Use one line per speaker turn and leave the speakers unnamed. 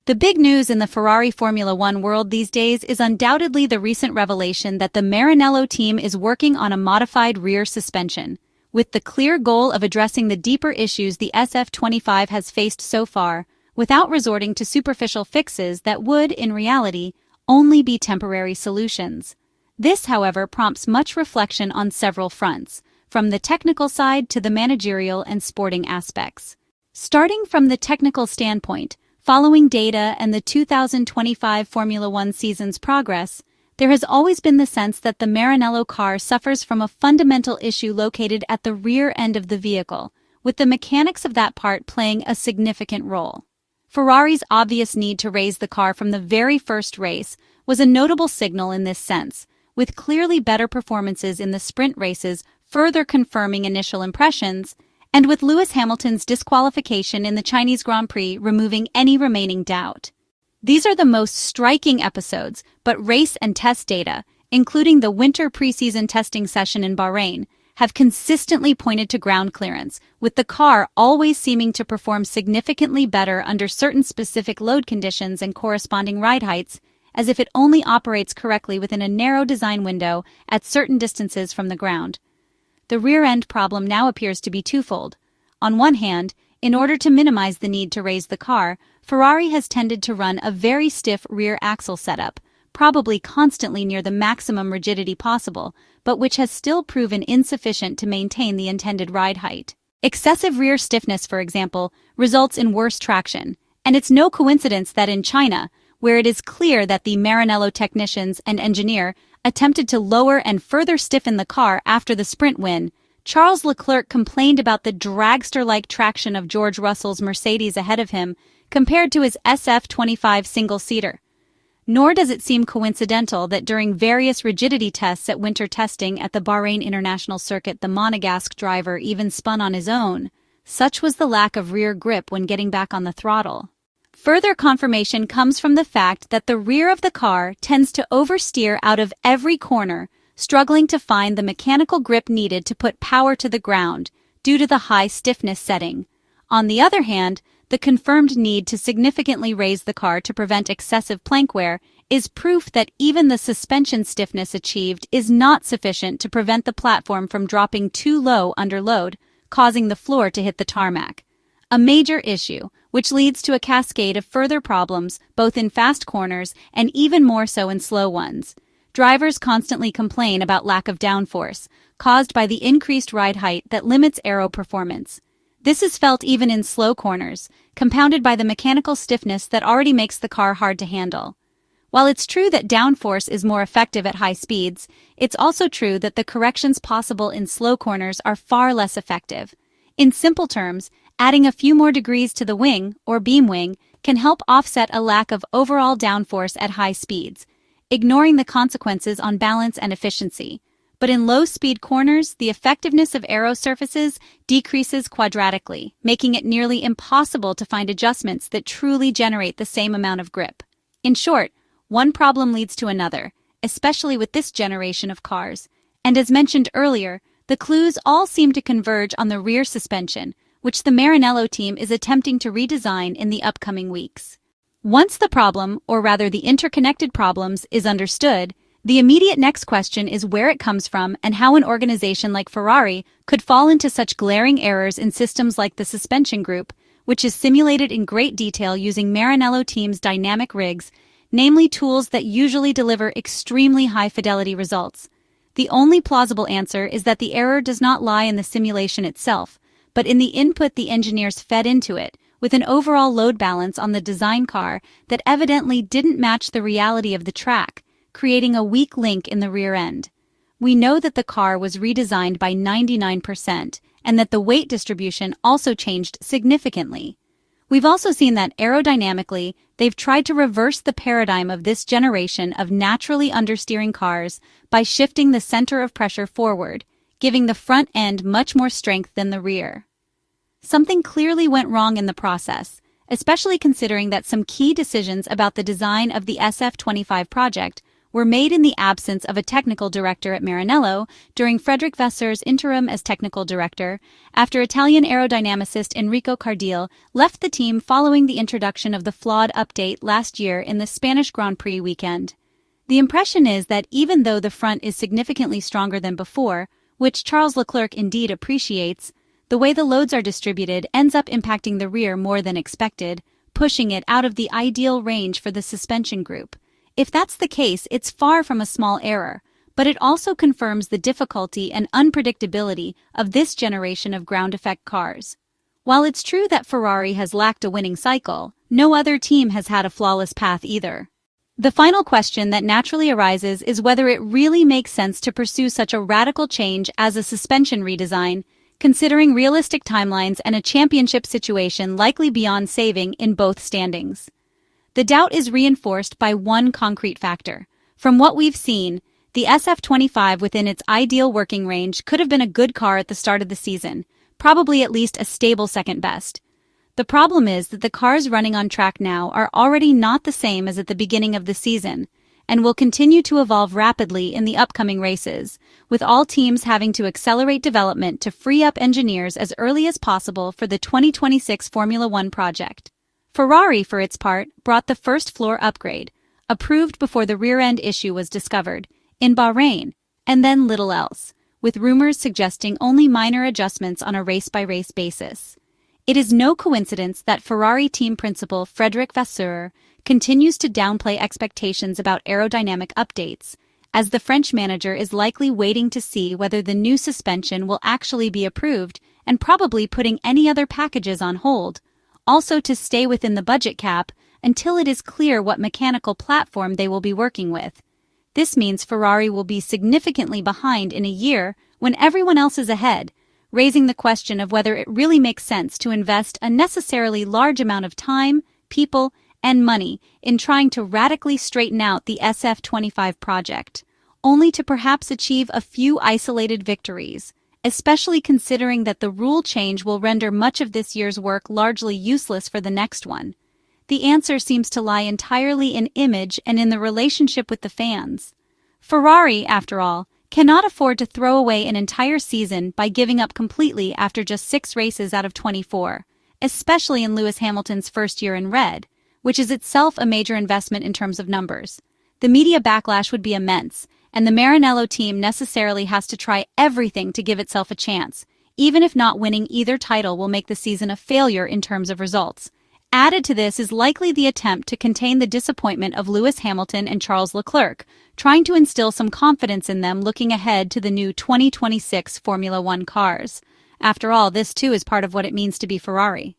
The big news in the Ferrari Formula One world these days is undoubtedly the recent revelation that the Maranello team is working on a modified rear suspension, with the clear goal of addressing the deeper issues the SF25 has faced so far, without resorting to superficial fixes that would, in reality, only be temporary solutions. This, however, prompts much reflection on several fronts, from the technical side to the managerial and sporting aspects. Starting from the technical standpoint, following data and the 2025 Formula One season's progress, there has always been the sense that the Maranello car suffers from a fundamental issue located at the rear end of the vehicle, with the mechanics of that part playing a significant role. Ferrari's obvious need to raise the car from the very first race was a notable signal in this sense, with clearly better performances in the sprint races further confirming initial impressions, and with Lewis Hamilton's disqualification in the Chinese Grand Prix removing any remaining doubt. These are the most striking episodes, but race and test data, including the winter preseason testing session in Bahrain, have consistently pointed to ground clearance, with the car always seeming to perform significantly better under certain specific load conditions and corresponding ride heights, as if it only operates correctly within a narrow design window at certain distances from the ground. The rear-end problem now appears to be twofold. On one hand, in order to minimize the need to raise the car, Ferrari has tended to run a very stiff rear axle setup, probably constantly near the maximum rigidity possible, but which has still proven insufficient to maintain the intended ride height. Excessive rear stiffness, for example, results in worse traction, and it's no coincidence that in China, where it is clear that the Maranello technicians and engineer attempted to lower and further stiffen the car after the sprint win, Charles Leclerc complained about the dragster-like traction of George Russell's Mercedes ahead of him compared to his SF25 single-seater. Nor does it seem coincidental that during various rigidity tests at winter testing at the Bahrain International Circuit, the Monegasque driver even spun on his own. Such was the lack of rear grip when getting back on the throttle. Further confirmation comes from the fact that the rear of the car tends to oversteer out of every corner, struggling to find the mechanical grip needed to put power to the ground due to the high stiffness setting. On the other hand, the confirmed need to significantly raise the car to prevent excessive plank wear is proof that even the suspension stiffness achieved is not sufficient to prevent the platform from dropping too low under load, causing the floor to hit the tarmac. A major issue, which leads to a cascade of further problems both in fast corners and even more so in slow ones. Drivers constantly complain about lack of downforce, caused by the increased ride height that limits aero performance. This is felt even in slow corners, compounded by the mechanical stiffness that already makes the car hard to handle. While it's true that downforce is more effective at high speeds, it's also true that the corrections possible in slow corners are far less effective. In simple terms, adding a few more degrees to the wing, or beam wing, can help offset a lack of overall downforce at high speeds, ignoring the consequences on balance and efficiency. But in low-speed corners, the effectiveness of aero surfaces decreases quadratically, making it nearly impossible to find adjustments that truly generate the same amount of grip. In short, one problem leads to another, especially with this generation of cars. And as mentioned earlier, the clues all seem to converge on the rear suspension, which the Maranello team is attempting to redesign in the upcoming weeks. Once the problem, or rather the interconnected problems, is understood, the immediate next question is where it comes from and how an organization like Ferrari could fall into such glaring errors in systems like the suspension group, which is simulated in great detail using Maranello team's dynamic rigs, namely tools that usually deliver extremely high-fidelity results. The only plausible answer is that the error does not lie in the simulation itself, but in the input the engineers fed into it, with an overall load balance on the design car that evidently didn't match the reality of the track, creating a weak link in the rear end. We know that the car was redesigned by 99% and that the weight distribution also changed significantly. We've also seen that aerodynamically, they've tried to reverse the paradigm of this generation of naturally understeering cars by shifting the center of pressure forward, giving the front end much more strength than the rear. Something clearly went wrong in the process, especially considering that some key decisions about the design of the SF25 project were made in the absence of a technical director at Maranello during Frédéric Vasseur's interim as technical director, after Italian aerodynamicist Enrico Cardile left the team following the introduction of the flawed update last year in the Spanish Grand Prix weekend. The impression is that even though the front is significantly stronger than before, which Charles Leclerc indeed appreciates, the way the loads are distributed ends up impacting the rear more than expected, pushing it out of the ideal range for the suspension group. If that's the case, it's far from a small error, but it also confirms the difficulty and unpredictability of this generation of ground effect cars. While it's true that Ferrari has lacked a winning cycle, no other team has had a flawless path either. The final question that naturally arises is whether it really makes sense to pursue such a radical change as a suspension redesign, considering realistic timelines and a championship situation likely beyond saving in both standings. The doubt is reinforced by one concrete factor. From what we've seen, the SF25 within its ideal working range could have been a good car at the start of the season, probably at least a stable second best. The problem is that the cars running on track now are already not the same as at the beginning of the season, and will continue to evolve rapidly in the upcoming races, with all teams having to accelerate development to free up engineers as early as possible for the 2026 Formula One project. Ferrari, for its part, brought the first floor upgrade, approved before the rear-end issue was discovered, in Bahrain, and then little else, with rumors suggesting only minor adjustments on a race-by-race basis. It is no coincidence that Ferrari team principal Frédéric Vasseur continues to downplay expectations about aerodynamic updates, as the French manager is likely waiting to see whether the new suspension will actually be approved and probably putting any other packages on hold, also to stay within the budget cap until it is clear what mechanical platform they will be working with. This means Ferrari will be significantly behind in a year when everyone else is ahead, raising the question of whether it really makes sense to invest a necessarily large amount of time, people, and money in trying to radically straighten out the SF25 project, only to perhaps achieve a few isolated victories, especially considering that the rule change will render much of this year's work largely useless for the next one. The answer seems to lie entirely in image and in the relationship with the fans. Ferrari, after all, cannot afford to throw away an entire season by giving up completely after just 6 races out of 24, especially in Lewis Hamilton's first year in red, which is itself a major investment in terms of numbers. The media backlash would be immense, and the Maranello team necessarily has to try everything to give itself a chance, even if not winning either title will make the season a failure in terms of results. Added to this is likely the attempt to contain the disappointment of Lewis Hamilton and Charles Leclerc, trying to instill some confidence in them looking ahead to the new 2026 Formula One cars. After all, this too is part of what it means to be Ferrari.